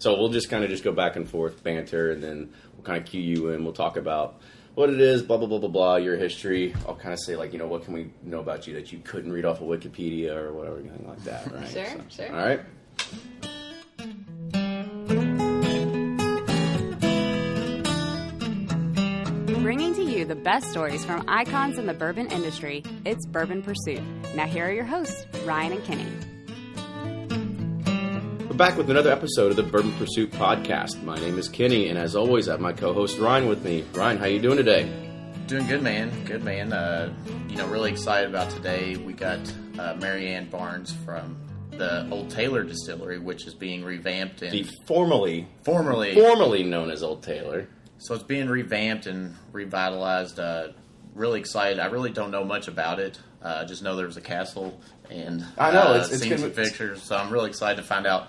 So we'll just kind of just go back and forth, banter, and then we'll kind of cue you in. We'll talk about what it is, blah, blah, blah, blah, blah, your history. I'll kind of say, like, what can we know about you that you couldn't read off of Wikipedia or whatever, anything like that, right? Sure. All right. Bringing to you the best stories from icons in the bourbon industry, it's Bourbon Pursuit. Now here are your hosts, Ryan and Kenny. We're back with another episode of the Bourbon Pursuit podcast. My name is Kenny, and as always, I have my co-host Ryan with me. Ryan, how you doing today? Doing good, man. Good, man. Really excited about today. We got Marianne Barnes from the Old Taylor Distillery, which is being revamped. And The formerly known as Old Taylor. So it's being revamped and revitalized. Really excited. I really don't know much about it. I just know there was a castle and I know it's seen some pictures. So I'm really excited to find out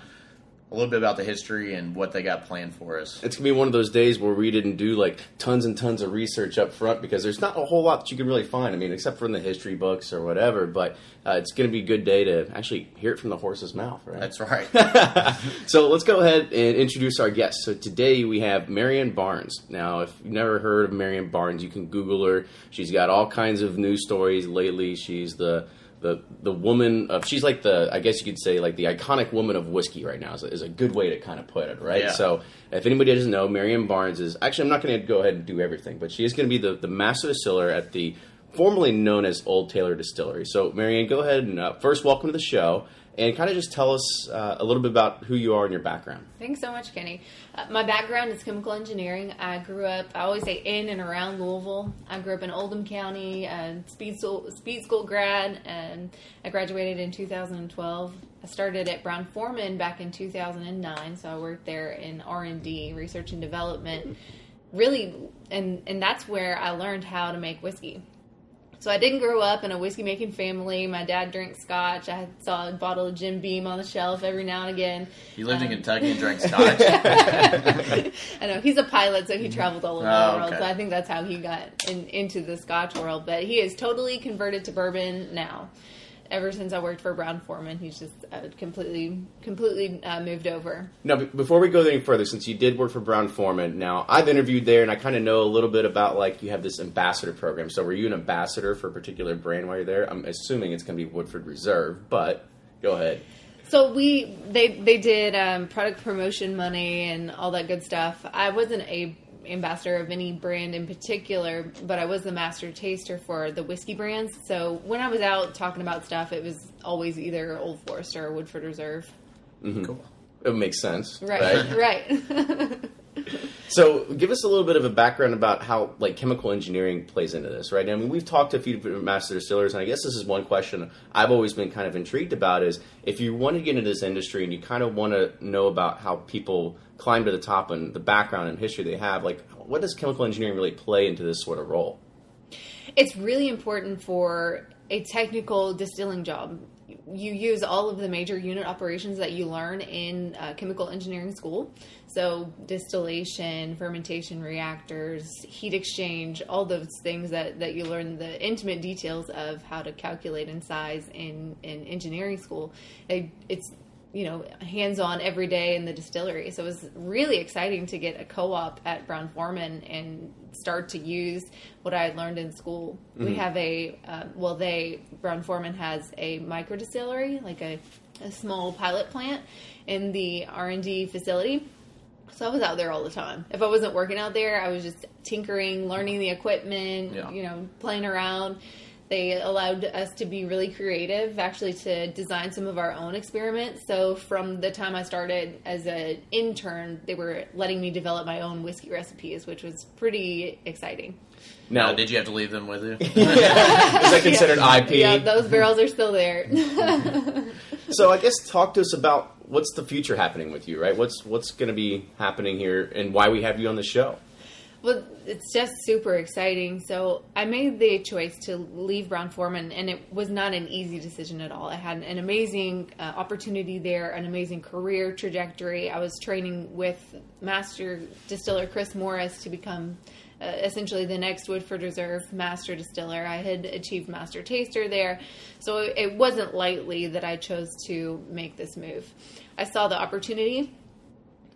a little bit about the history and what they got planned for us. It's going to be one of those days where we didn't do like tons and tons of research up front because there's not a whole lot that you can really find. I mean, except for in the history books or whatever, but it's going to be a good day to actually hear it from the horse's mouth, right? That's right. So let's go ahead and introduce our guests. So today we have Marianne Barnes. Now, if you've never heard of Marianne Barnes, you can Google her. She's got all kinds of news stories lately. She's the woman of, she's like I guess you could say like the iconic woman of whiskey right now is a good way to kind of put it, right? Yeah. So if anybody doesn't know, Marianne Barnes is, actually I'm not going to go ahead and do everything, but she is going to be the master distiller at the formerly known as Old Taylor Distillery. So Marianne, go ahead and first welcome to the show and kind of just tell us a little bit about who you are and your background. Thanks so much, Kenny. My background is chemical engineering. I grew up, I always say in and around Louisville. I grew up in Oldham County, speed school grad, and I graduated in 2012. I started at Brown-Forman back in 2009, so I worked there in R&D, research and development, really, and that's where I learned how to make whiskey. So I didn't grow up in a whiskey-making family. My dad drank scotch. I saw a bottle of Jim Beam on the shelf every now and again. You lived in Kentucky and drank scotch? I know. He's a pilot, so he traveled all over the world. Okay. So I think that's how he got into the scotch world. But he is totally converted to bourbon now. Ever since I worked for Brown-Forman, he's just completely moved over. Now, before we go any further, since you did work for Brown-Forman, now I've interviewed there, and I kind of know a little bit about, like, you have this ambassador program. So were you an ambassador for a particular brand while you're there? I'm assuming it's going to be Woodford Reserve, but go ahead. So they did product promotion money and all that good stuff. I wasn't a ambassador of any brand in particular, but I was the master taster for the whiskey brands. So when I was out talking about stuff, it was always either Old Forester or Woodford Reserve. Mm-hmm. Cool. It makes sense. Right. So give us a little bit of a background about how like chemical engineering plays into this, right? I mean, we've talked to a few different master distillers, and I guess this is one question I've always been kind of intrigued about is if you want to get into this industry and you kind of want to know about how people climb to the top and the background and history they have, like what does chemical engineering really play into this sort of role? It's really important for a technical distilling job. You use all of the major unit operations that you learn in chemical engineering school. So distillation, fermentation reactors, heat exchange, all those things that you learn the intimate details of how to calculate and size in engineering school. It's hands-on every day in the distillery. So it was really exciting to get a co-op at Brown-Forman and start to use what I had learned in school. Mm-hmm. We have Brown-Forman has a micro distillery, like a small pilot plant in the R&D facility. So I was out there all the time. If I wasn't working out there, I was just tinkering, learning the equipment, playing around. They allowed us to be really creative, actually to design some of our own experiments. So from the time I started as an intern, they were letting me develop my own whiskey recipes, which was pretty exciting. Now, did you have to leave them with you? Is that considered IP? Yeah, those barrels are still there. So I guess talk to us about what's the future happening with you, right? What's going to be happening here and why we have you on the show? Well, it's just super exciting. So I made the choice to leave Brown-Forman, and it was not an easy decision at all. I had an amazing opportunity there, an amazing career trajectory. I was training with Master Distiller Chris Morris to become essentially the next Woodford Reserve Master Distiller. I had achieved Master Taster there. So it wasn't lightly that I chose to make this move. I saw the opportunity.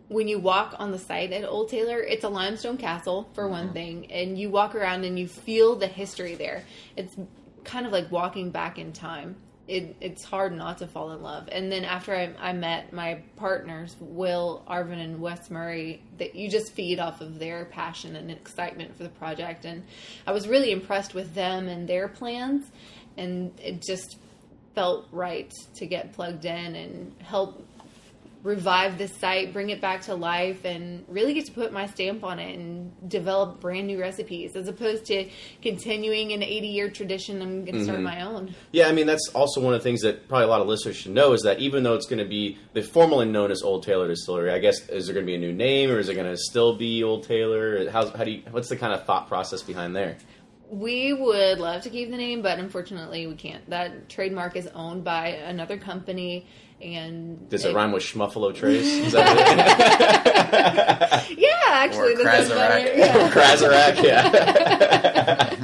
when you walk on the site at Old Taylor, it's a limestone castle, for one thing, and you walk around and you feel the history there. It's kind of like walking back in time. It's hard not to fall in love. And then after I met my partners, Will, Arvin, and Wes Murray, that you just feed off of their passion and excitement for the project. And I was really impressed with them and their plans, and it just felt right to get plugged in and help revive this site, bring it back to life, and really get to put my stamp on it and develop brand new recipes, as opposed to continuing an 80-year tradition. I'm going to start my own. Yeah, I mean, that's also one of the things that probably a lot of listeners should know, is that even though it's going to be formally known as Old Taylor Distillery, I guess, is there going to be a new name, or is it going to still be Old Taylor? What's the kind of thought process behind there? We would love to keep the name, but unfortunately we can't. That trademark is owned by another company. And does it rhyme with Schmuffalo Trace? Is that it? Yeah, actually, or Krasarack. Yeah. Krasarack, yeah.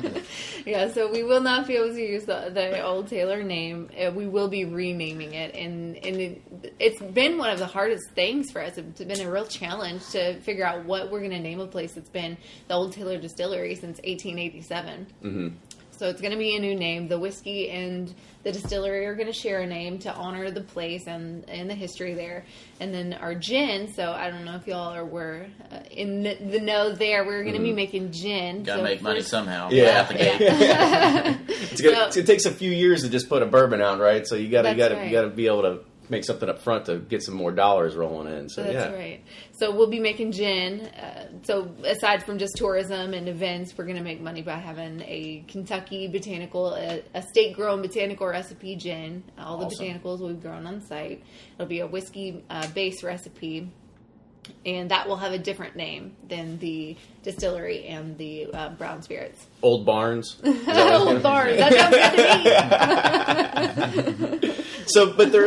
Yeah, so we will not be able to use the Old Taylor name. We will be renaming it, and it's been one of the hardest things for us. It's been a real challenge to figure out what we're going to name a place that's been the Old Taylor Distillery since 1887. Mm-hmm. So it's going to be a new name. The whiskey and the distillery are going to share a name to honor the place and the history there. And then our gin, so I don't know if y'all were in the know there. We're going to be making gin. Got to make money somehow. Yeah. Out the gate. It takes a few years to just put a bourbon out, right? So you got to be able to make something up front to get some more dollars rolling in. So that's right. So we'll be making gin. So aside from just tourism and events, we're going to make money by having a Kentucky botanical, a state-grown botanical recipe gin. All the botanicals we've grown on site. It'll be a whiskey base recipe, and that will have a different name than the distillery and the brown spirits. Old Barnes. Old Barnes. That sounds good to me. So, but there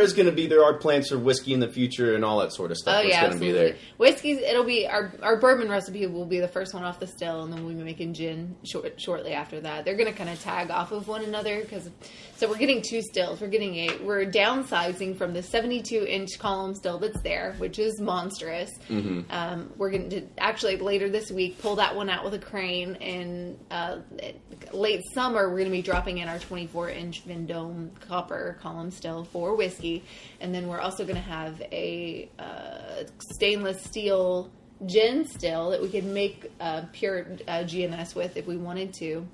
are plans for whiskey in the future and all that sort of stuff. Oh, yeah, going to be there. Whiskey's, it'll be our bourbon recipe will be the first one off the still, and then we'll be making gin shortly after that. They're going to kind of tag off of one another so we're getting 2 stills. We're downsizing from the 72-inch column still that's there, which is monstrous. Mm-hmm. We're going to actually later this week pull that one out with a crane, and late summer we're going to be dropping in our 24-inch Vendome copper column still for whiskey, and then we're also going to have a stainless steel gin still that we could make pure GNS with if we wanted to.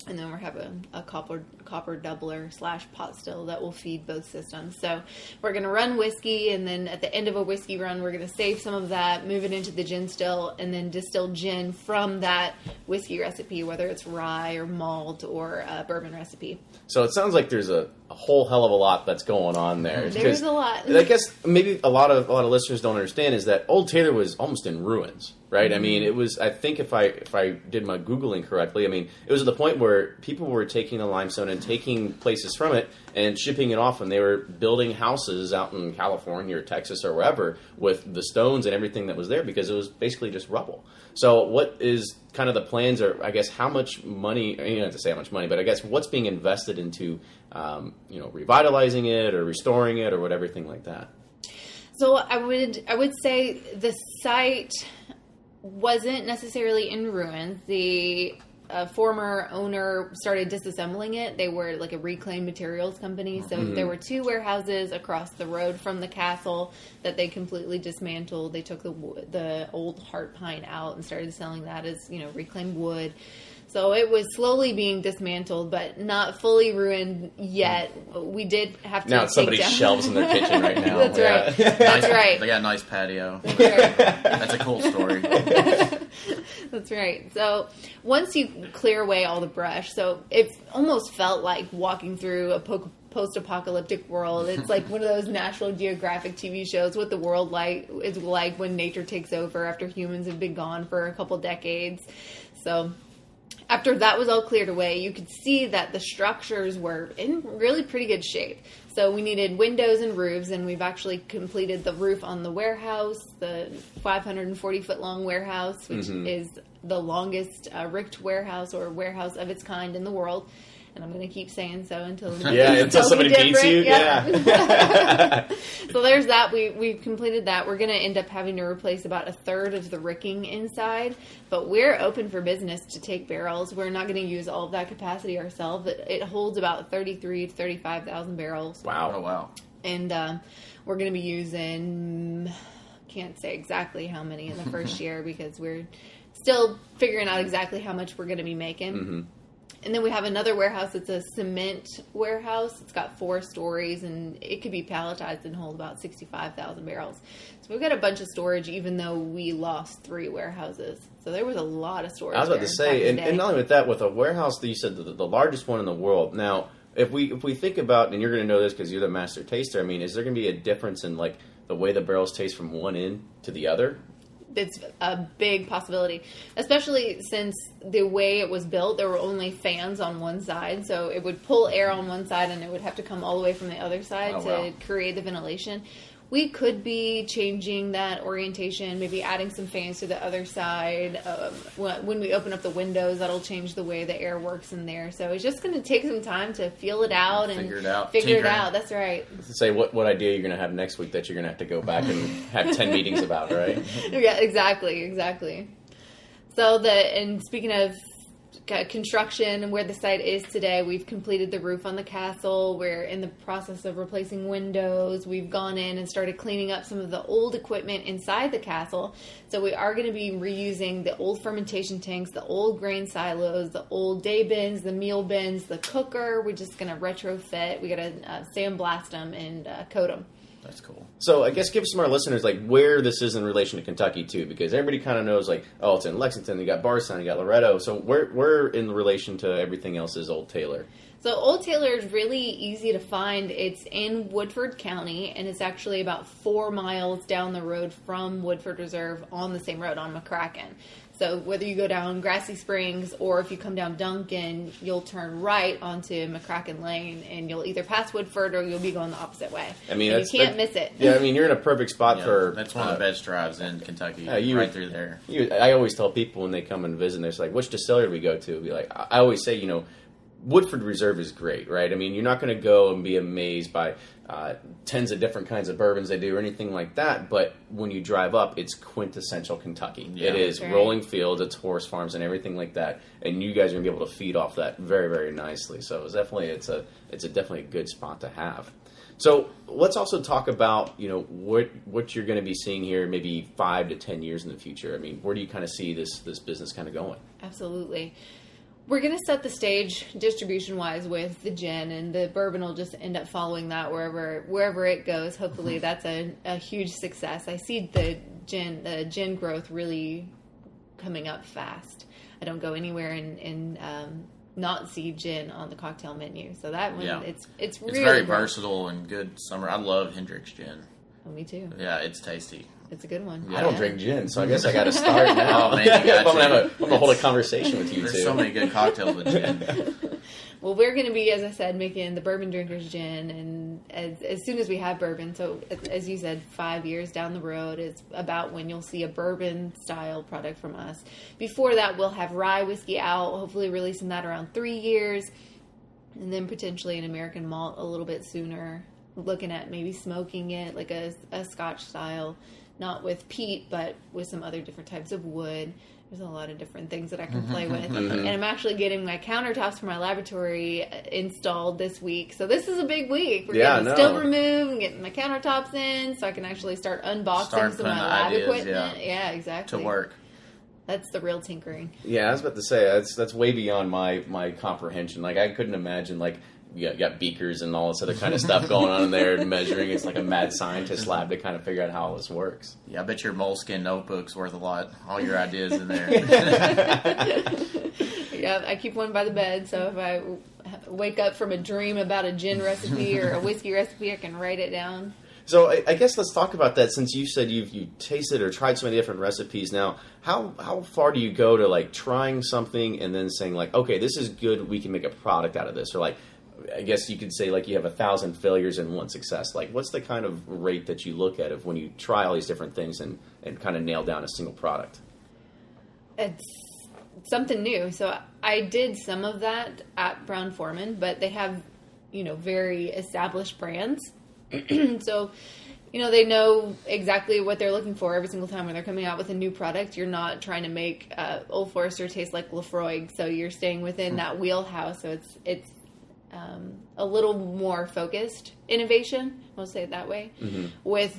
And then we're having a copper doubler / pot still that will feed both systems. So we're going to run whiskey, and then at the end of a whiskey run, we're going to save some of that, move it into the gin still, and then distill gin from that whiskey recipe, whether it's rye or malt or a bourbon recipe. So it sounds like there's a whole hell of a lot that's going on there. There's a lot. I guess maybe a lot of listeners don't understand is that Old Taylor was almost in ruins, right? Mm-hmm. I mean, it was. I think if I did my Googling correctly, I mean, it was at the point where people were taking the limestone and taking places from it and shipping it off, and they were building houses out in California or Texas or wherever with the stones and everything that was there because it was basically just rubble. So what is kind of the plans, or I guess how much money, you don't have to say how much money, but I guess what's being invested into, revitalizing it or restoring it or whatever, everything like that? So I would say the site wasn't necessarily in ruins. The former owner started disassembling it. They were like a reclaimed materials company. So there were 2 warehouses across the road from the castle that they completely dismantled. They took the old heart pine out and started selling that as, reclaimed wood. So it was slowly being dismantled, but not fully ruined yet. We did have to. Now it's somebody's shelves in their kitchen right now. That's right. That's right. They got a nice patio. That's right. That's a cool story. That's right. So once you clear away all the brush, so it almost felt like walking through a post-apocalyptic world. It's like one of those National Geographic TV shows, what the world is like when nature takes over after humans have been gone for a couple decades. So after that was all cleared away, you could see that the structures were in really pretty good shape. So we needed windows and roofs, and we've actually completed the roof on the warehouse, the 540-foot long warehouse, which is the longest ricked warehouse or warehouse of its kind in the world. and I'm going to keep saying so until until somebody beats you. Yeah. So there's that. We've completed that. We're going to end up having to replace about a third of the ricking inside, but we're open for business to take barrels. We're not going to use all of that capacity ourselves. It holds about 33 to 35,000 barrels. Wow. Oh, wow. And we're going to be using, can't say exactly how many in the first year because we're still figuring out exactly how much we're going to be making. Mm-hmm. And then we have another warehouse. It's a cement warehouse. It's got 4 stories, and it could be palletized and hold about 65,000 barrels. So we've got a bunch of storage, even though we lost 3 warehouses. So there was a lot of storage. I was about to say, and not only with that, with a warehouse that you said the largest one in the world. Now, if we think about, and you're going to know this because you're the master taster, I mean, is there going to be a difference in like the way the barrels taste from one end to the other? It's a big possibility, especially since the way it was built, there were only fans on one side. So it would pull air on one side and it would have to come all the way from the other side to create the ventilation. We could be changing that orientation, maybe adding some fans to the other side. When we open up the windows, that'll change the way the air works in there. So it's just going to take some time to feel it out and figure it out. That's right. Say what idea you're going to have next week that you're going to have to go back and have 10 meetings about, right? Yeah, exactly. So and speaking of construction and where the site is today, we've completed the roof on the castle. We're in the process of replacing windows. We've gone in and started cleaning up some of the old equipment inside the castle. So we are going to be reusing the old fermentation tanks, the old grain silos, the old day bins, the meal bins, the cooker. We're just going to retrofit. We got to sandblast them and coat them. That's cool. So I guess give some of our listeners like where this is in relation to Kentucky too, because everybody kind of knows like, oh, it's in Lexington, you got Bardstown, you got Loretto. So where in relation to everything else is Old Taylor? So Old Taylor is really easy to find. It's in Woodford County, and it's actually about 4 miles down the road from Woodford Reserve on the same road on McCracken. So whether you go down Grassy Springs or if you come down Duncan, you'll turn right onto McCracken Lane, and you'll either pass Woodford or you'll be going the opposite way. I mean, you can't miss it. Yeah, I mean, you're in a perfect spot for... That's one of the best drives in Kentucky, right through there. I always tell people when they come and visit, they're like, which distillery do we go to? Be like, I always say, Woodford Reserve is great, right? I mean, you're not going to go and be amazed by tens of different kinds of bourbons they do or anything like that, but when you drive up, it's quintessential Kentucky. Yeah, it is rolling fields, it's horse farms and everything like that, and you guys are going to be able to feed off that very, very nicely. So it's definitely a good spot to have. So let's also talk about, what you're going to be seeing here maybe 5 to 10 years in the future. I mean, where do you kind of see this business kind of going? Absolutely. We're going to set the stage distribution-wise with the gin, and the bourbon will just end up following that wherever it goes. Hopefully that's a huge success. I see the gin growth really coming up fast. I don't go anywhere and not see gin on the cocktail menu. So that one, it's really very versatile and good summer. I love Hendrick's gin. Oh, me too. Yeah, it's tasty. It's a good one. I don't drink gin, so I guess I got to start now. Oh, man, I'm going to hold a conversation with you, There's too. so many good cocktails with gin. Well, we're going to be, as I said, making the Bourbon Drinkers Gin, and as soon as we have bourbon, so as you said, 5 years down the road is about when you'll see a bourbon-style product from us. Before that, we'll have rye whiskey out, hopefully releasing that around 3 years, and then potentially an American malt a little bit sooner, looking at maybe smoking it like a Scotch style. Not with peat, but with some other different types of wood. There's a lot of different things that I can play with. And I'm actually getting my countertops for my laboratory installed this week. So this is a big week. We're getting the still removed and getting my countertops in so I can actually start unboxing some of my lab equipment. Yeah, exactly. To work. That's the real tinkering. Yeah, I was about to say, that's way beyond my comprehension. Like, I couldn't imagine, like, you got beakers and all this other kind of stuff going on in there, measuring. It's like a mad scientist lab to kind of figure out how all this works. Yeah, I bet your moleskin notebook's worth a lot. All your ideas in there. Yeah, I keep one by the bed, so if I wake up from a dream about a gin recipe or a whiskey recipe, I can write it down. So I guess let's talk about that. Since you said you tasted or tried so many different recipes now, how far do you go to like trying something and then saying like, okay, this is good, we can make a product out of this, or like, I guess you could say like you have 1,000 failures and 1 success. Like, what's the kind of rate that you look at of when you try all these different things and kind of nail down a single product? It's something new. So I did some of that at Brown-Forman, but they have, very established brands. So, they know exactly what they're looking for every single time when they're coming out with a new product. You're not trying to make Old Forester taste like Lefroy, so you're staying within that wheelhouse. So it's a little more focused innovation, we'll say it that way. Mm-hmm. With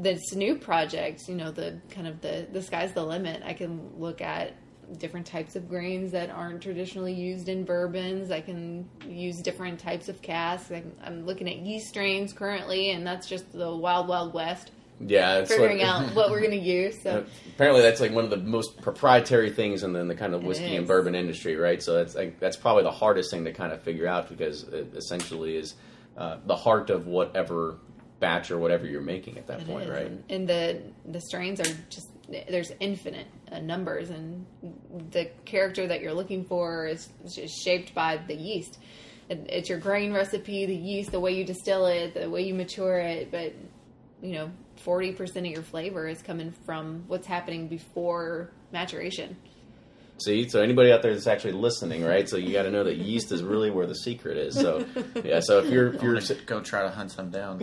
this new project, the sky's the limit. I can look at different types of grains that aren't traditionally used in bourbons. I can use different types of casks. I'm looking at yeast strains currently, and that's just the wild, wild west. Yeah, it's figuring out what we're going to use. So apparently, that's like one of the most proprietary things in the kind of whiskey and bourbon industry, right? So that's probably the hardest thing to kind of figure out, because it essentially is the heart of whatever batch or whatever you're making at that point, right? And the strains are just, there's infinite numbers, and the character that you're looking for is shaped by the yeast. It's your grain recipe, the yeast, the way you distill it, the way you mature it, but 40% of your flavor is coming from what's happening before maturation. See, so anybody out there that's actually listening, right? So you got to know that yeast is really where the secret is. So yeah, so if you're go try to hunt some down,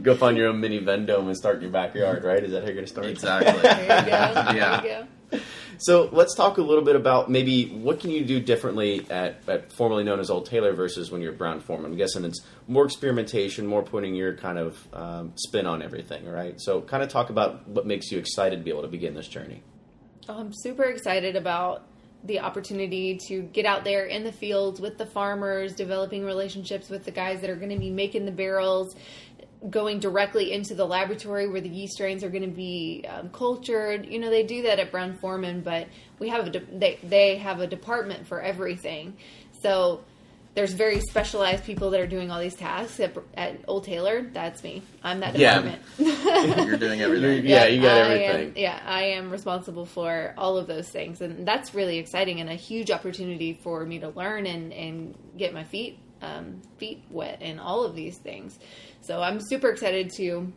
go find your own mini Vendome and start in your backyard, right? Is that how you're going to start? Exactly. There you go. Yeah. There you go. So let's talk a little bit about maybe what can you do differently at formerly known as Old Tailor versus when you're Brown-Forman. I'm guessing it's more experimentation, more putting your kind of spin on everything, right? So kind of talk about what makes you excited to be able to begin this journey. I'm super excited about the opportunity to get out there in the fields with the farmers, developing relationships with the guys that are going to be making the barrels, going directly into the laboratory where the yeast strains are going to be cultured. They do that at Brown-Forman, but we have they have a department for everything. So there's very specialized people that are doing all these tasks at Old Tailor. That's me. I'm that department. You're doing everything. You got everything. I am responsible for all of those things, and that's really exciting and a huge opportunity for me to learn and get my feet wet in all of these things. So I'm super excited to,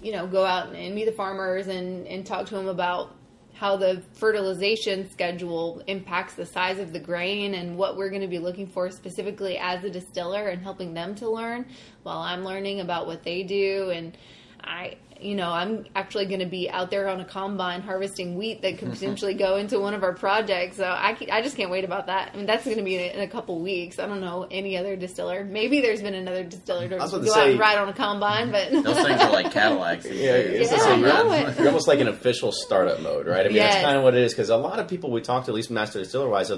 go out and meet the farmers and talk to them about how the fertilization schedule impacts the size of the grain and what we're going to be looking for specifically as a distiller, and helping them to learn while I'm learning about what they do. And I'm actually going to be out there on a combine harvesting wheat that could potentially go into one of our projects. So I just can't wait about that. I mean, that's going to be in a couple weeks. I don't know any other distiller. Maybe there's been another distiller to go out and ride on a combine, but those things are like Cadillacs. You're almost like an official startup mode, right? I mean, that's kind of what it is, because a lot of people we talk to, at least master distiller wise,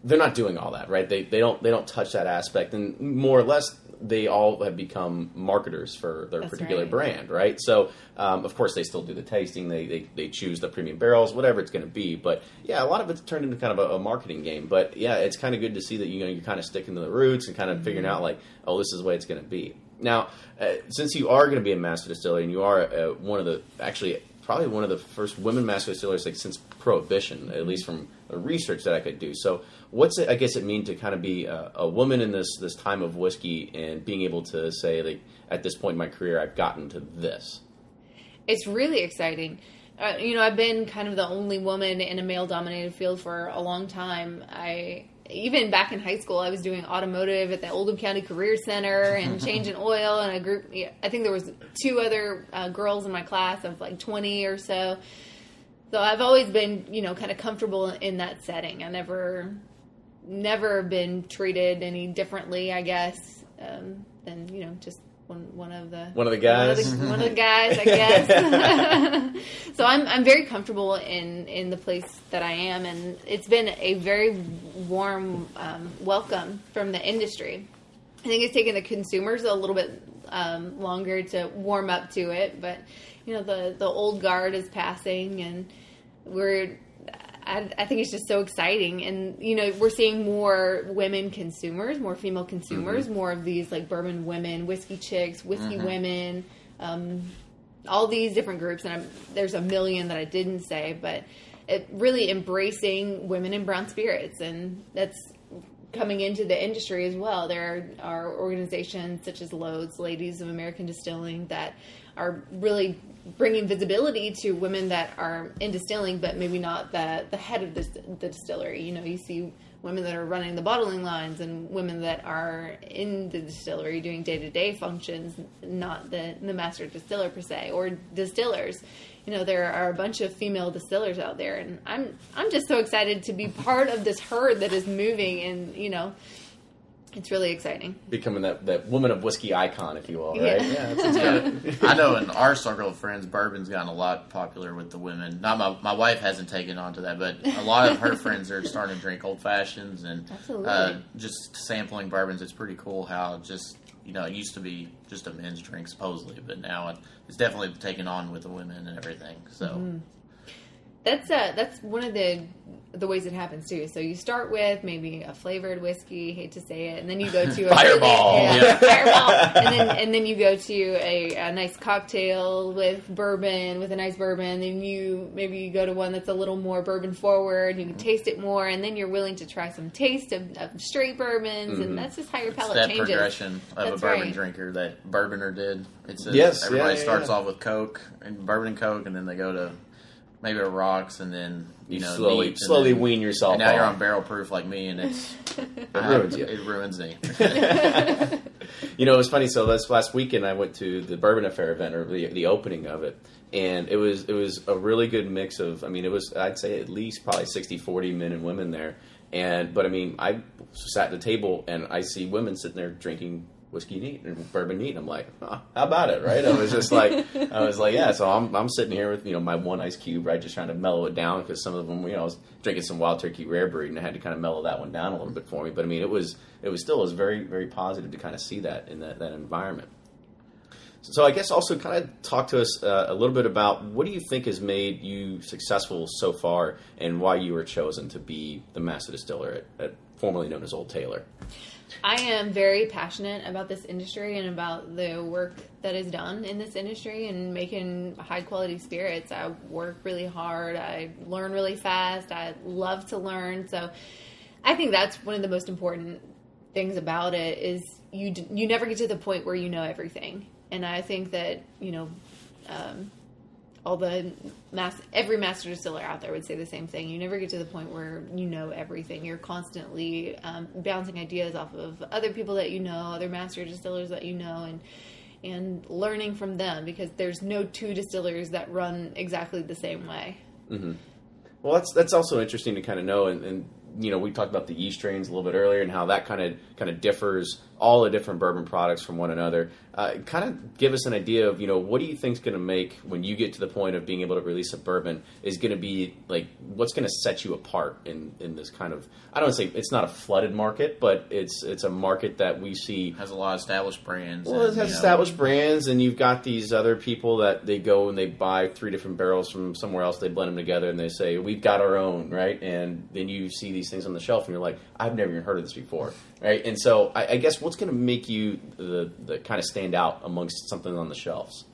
they're not doing all that, right? They don't touch that aspect, and more or less they all have become marketers for their particular brand, right? So, of course, they still do the tasting. They choose the premium barrels, whatever it's going to be. But, yeah, a lot of it's turned into kind of a marketing game. But, yeah, it's kind of good to see that, you're kind of sticking to the roots and kind of figuring out, like, oh, this is the way it's going to be. Now, since you are going to be a master distiller, and you are probably one of the first women master distillers since Prohibition, at least from the research that I could do. So what's it, I guess, it mean to kind of be a woman in this time of whiskey and being able to say, like, at this point in my career, I've gotten to this? It's really exciting. I've been kind of the only woman in a male-dominated field for a long time. Even back in high school, I was doing automotive at the Oldham County Career Center and changing oil, and a group. I think there was 2 other girls in my class of like 20 or so. So I've always been, kind of comfortable in that setting. I never been treated any differently, I guess, than just one of the guys. One of the guys, I guess. So I'm very comfortable in the place that I am, and it's been a very warm welcome from the industry. I think it's taken the consumers a little bit longer to warm up to it, but the old guard is passing, and I think it's just so exciting. And, we're seeing more women consumers, more female consumers, more of these like bourbon women, whiskey chicks, whiskey women, all these different groups. And there's a million that I didn't say, but it really embracing women in brown spirits. And that's coming into the industry as well. There are organizations such as Loads, Ladies of American Distilling, that are really bringing visibility to women that are in distilling, but maybe not the head of the distillery. You know, you see women that are running the bottling lines and women that are in the distillery doing day-to-day functions, not the master distiller per se, or distillers. You know, there are a bunch of female distillers out there, and I'm just so excited to be part of this herd that is moving, and, you know, it's really exciting. Becoming that woman of whiskey icon, if you will, right? Yeah. That's good. I know in our circle of friends, bourbon's gotten a lot popular with the women. Not my wife hasn't taken on to that, but a lot of her friends are starting to drink old fashions and just sampling bourbons. It's pretty cool how just, you know, it used to be just a men's drink supposedly, but now it's definitely taken on with the women and everything. So. Mm-hmm. That's one of the ways it happens too. So you start with maybe a flavored whiskey, hate to say it, and then you go to a Fireball, Fireball, and then you go to a nice cocktail with bourbon, with a nice bourbon. And you go to one that's a little more bourbon forward. You can taste it more, and then you're willing to try some taste of straight bourbons, and that's just how your palate changes. That progression of a bourbon drinker that Bourboner did. It's everybody starts off with Coke and bourbon and Coke, and then they go to maybe a rocks, and then you know slowly wean yourself. And now you're on barrel proof like me, and it ruins you. It ruins me. You know, it was funny. So this last weekend, I went to the Bourbon Affair event, or the opening of it, and it was a really good mix of. I mean, it was, I'd say, at least probably 60-40 men and women there. But I mean, I sat at the table and I see women sitting there drinking whiskey neat and bourbon neat. I'm like, how about it, right? I was like, yeah. So I'm sitting here with, you know, my one ice cube, right, just trying to mellow it down, because some of them, you know, I was drinking some Wild Turkey Rare Breed and I had to kind of mellow that one down a little bit for me. But I mean, it was very, very positive to kind of see that in that environment. So I guess also kind of talk to us a little bit about what do you think has made you successful so far, and why you were chosen to be the master distiller at formerly known as Old Tailor. I am very passionate about this industry and about the work that is done in this industry and making high quality spirits. I work really hard. I learn really fast. I love to learn. So I think that's one of the most important things about it is you never get to the point where you know everything. And I think that, you know, every master distiller out there would say the same thing. You never get to the point where you know everything. You're constantly bouncing ideas off of other people that you know, other master distillers that you know, and learning from them, because there's no two distillers that run exactly the same way. Mm-hmm. Well, that's also interesting to kind of know, and you know, we talked about the yeast strains a little bit earlier and how that kind of differs all the different bourbon products from one another. Kind of give us an idea of, you know, what do you think is going to make, when you get to the point of being able to release a bourbon, is going to be like, what's going to set you apart in this kind of, I don't want to say it's not a flooded market, but it's a market that we see has a lot of established brands. Well, it has established brands, and you've got these other people that they go and they buy 3 different barrels from somewhere else, they blend them together, and they say, we've got our own, right? And then you see these things on the shelf, and you're like, I've never even heard of this before, right? And so I guess what's going to make you the kind of stand out amongst something on the shelves?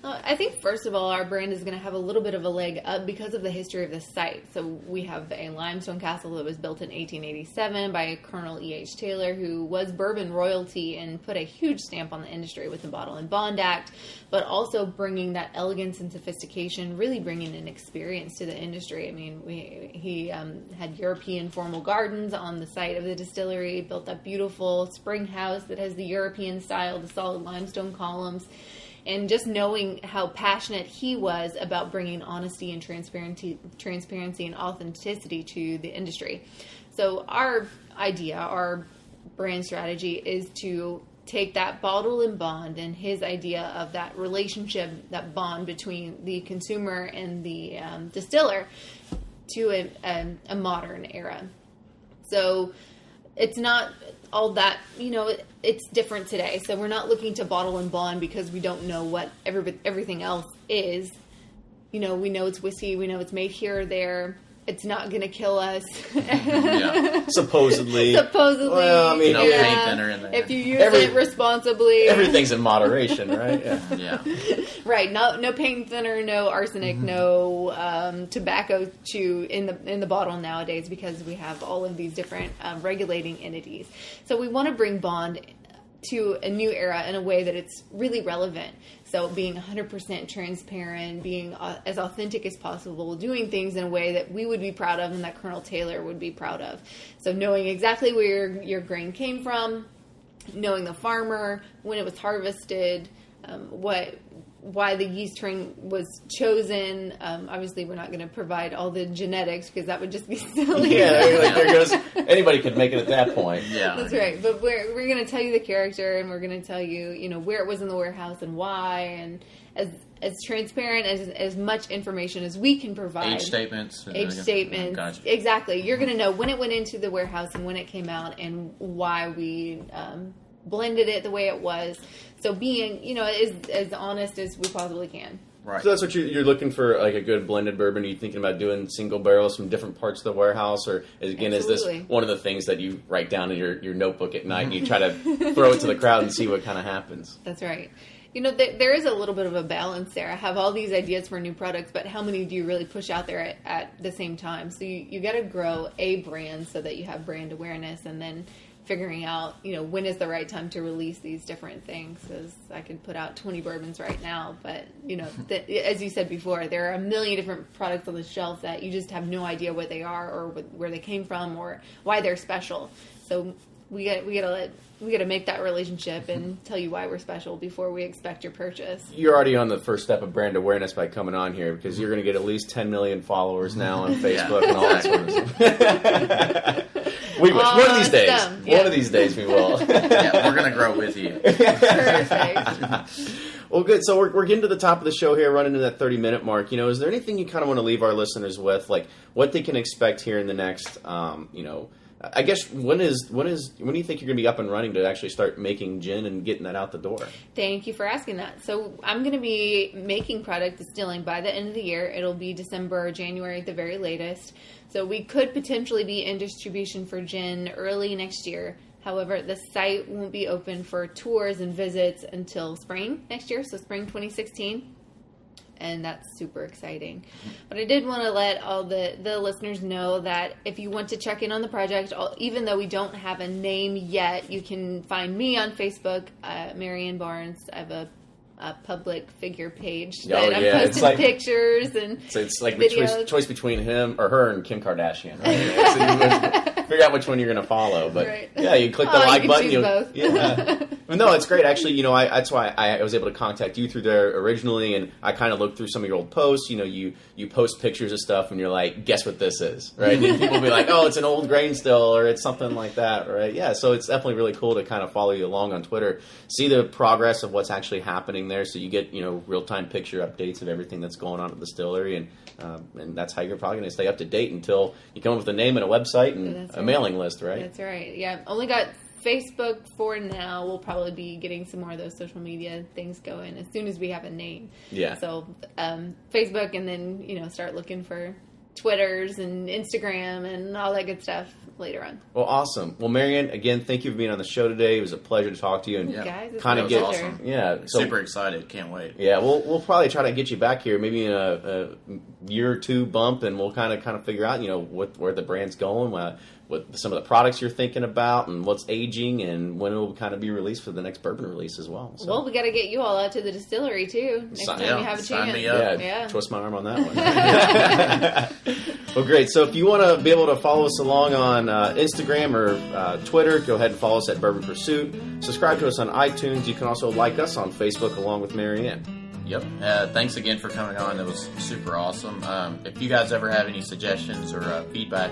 I think, first of all, our brand is going to have a little bit of a leg up because of the history of the site. So we have a limestone castle that was built in 1887 by Colonel E.H. Taylor, who was bourbon royalty and put a huge stamp on the industry with the Bottle and Bond Act, but also bringing that elegance and sophistication, really bringing an experience to the industry. I mean, he had European formal gardens on the site of the distillery, built that beautiful spring house that has the European style, the solid limestone columns. And just knowing how passionate he was about bringing honesty and transparency and authenticity to the industry. So our idea, our brand strategy, is to take that bottle and bond and his idea of that relationship, that bond between the consumer and the distiller, to a modern era. So it's not all that, you know, it's different today. So we're not looking to bottle and bond because we don't know what everything else is. You know, we know it's whiskey. We know it's made here or there. It's not going to kill us. Yeah. Supposedly. Well, I mean, no paint thinner in there. If you use it responsibly. Everything's in moderation, right? Yeah. Right. No paint thinner, no arsenic, no tobacco chew in the bottle nowadays, because we have all of these different regulating entities. So we want to bring bond to a new era in a way that it's really relevant. So being 100% transparent, being as authentic as possible, doing things in a way that we would be proud of and that Colonel Taylor would be proud of. So knowing exactly where your grain came from, knowing the farmer, when it was harvested, why the yeast strain was chosen. Obviously, we're not going to provide all the genetics because that would just be silly. Yeah, there goes. Anybody could make it at that point. Yeah, that's right. But we're going to tell you the character, and we're going to tell you, where it was in the warehouse and why, and as transparent as much information as we can provide. Age statements. Gotcha. Exactly. You're going to know when it went into the warehouse and when it came out, and why we blended it the way it was. So being, as honest as we possibly can. Right. So that's what you're looking for, like a good blended bourbon. Are you thinking about doing single barrels from different parts of the warehouse? Or, Absolutely. Is this one of the things that you write down in your notebook at night and you try to throw it to the crowd and see what kind of happens? That's right. There is a little bit of a balance there. I have all these ideas for new products, but how many do you really push out there at the same time? So you got to grow a brand so that you have brand awareness, and then figuring out, when is the right time to release these different things. Because I could put out 20 bourbons right now, but, as you said before, there are a million different products on the shelf that you just have no idea what they are or where they came from or why they're special. So we got to make that relationship and tell you why we're special before we expect your purchase. You're already on the first step of brand awareness by coming on here, because you're going to get at least 10 million followers now on Facebook and all that sort of stuff. We wish. One of these days. Yeah. One of these days we will. Yeah, we're going to grow with you. Perfect. Well, good. So we're getting to the top of the show here, running to that 30-minute mark. Is there anything you kind of want to leave our listeners with, like what they can expect here in the next, I guess, when do you think you're going to be up and running to actually start making gin and getting that out the door? Thank you for asking that. So I'm going to be making product distilling by the end of the year. It'll be December or January at the very latest. So we could potentially be in distribution for gin early next year. However, the site won't be open for tours and visits until spring next year, so spring 2016. And that's super exciting. But I did want to let all the listeners know that if you want to check in on the project, even though we don't have a name yet, you can find me on Facebook, Marianne Barnes. I have a public figure page that I'm posting pictures and so it's like videos. the choice between him or her and Kim Kardashian, right? So you figure out which one you're going to follow, but right. Yeah, you click the like button. You can choose both. Yeah. But no, it's great. Actually, that's why I was able to contact you through there originally, and I kind of looked through some of your old posts. You post pictures of stuff, and you're like, guess what this is, right? And people will be like, oh, it's an old grain still, or it's something like that, right? Yeah, so it's definitely really cool to kind of follow you along on Twitter, see the progress of what's actually happening there, so you get, real-time picture updates of everything that's going on at the distillery, and that's how you're probably going to stay up to date until you come up with a name and a website and a mailing list, right? That's right. Yeah, only got Facebook for now. We'll probably be getting some more of those social media things going as soon as we have a name. Yeah. So Facebook, and then start looking for Twitters and Instagram and all that good stuff later on. Well, awesome. Well, Marianne, again, thank you for being on the show today. It was a pleasure to talk to you and guys, kind of get awesome. Yeah, so, super excited. Can't wait. Yeah, we'll probably try to get you back here maybe in a year or two bump, and we'll kind of figure out where the brand's going, what some of the products you're thinking about, and what's aging, and when it will kind of be released for the next bourbon release as well. So. Well, we got to get you all out to the distillery too next time you have a chance. Sign me up. Yeah, twist my arm on that one. Well, great. So if you want to be able to follow us along on Instagram or Twitter, go ahead and follow us at Bourbon Pursuit. Subscribe to us on iTunes. You can also like us on Facebook along with Marianne. Yep. Thanks again for coming on. It was super awesome. If you guys ever have any suggestions or feedback,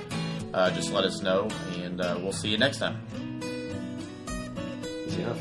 just let us know, and we'll see you next time. Easy enough.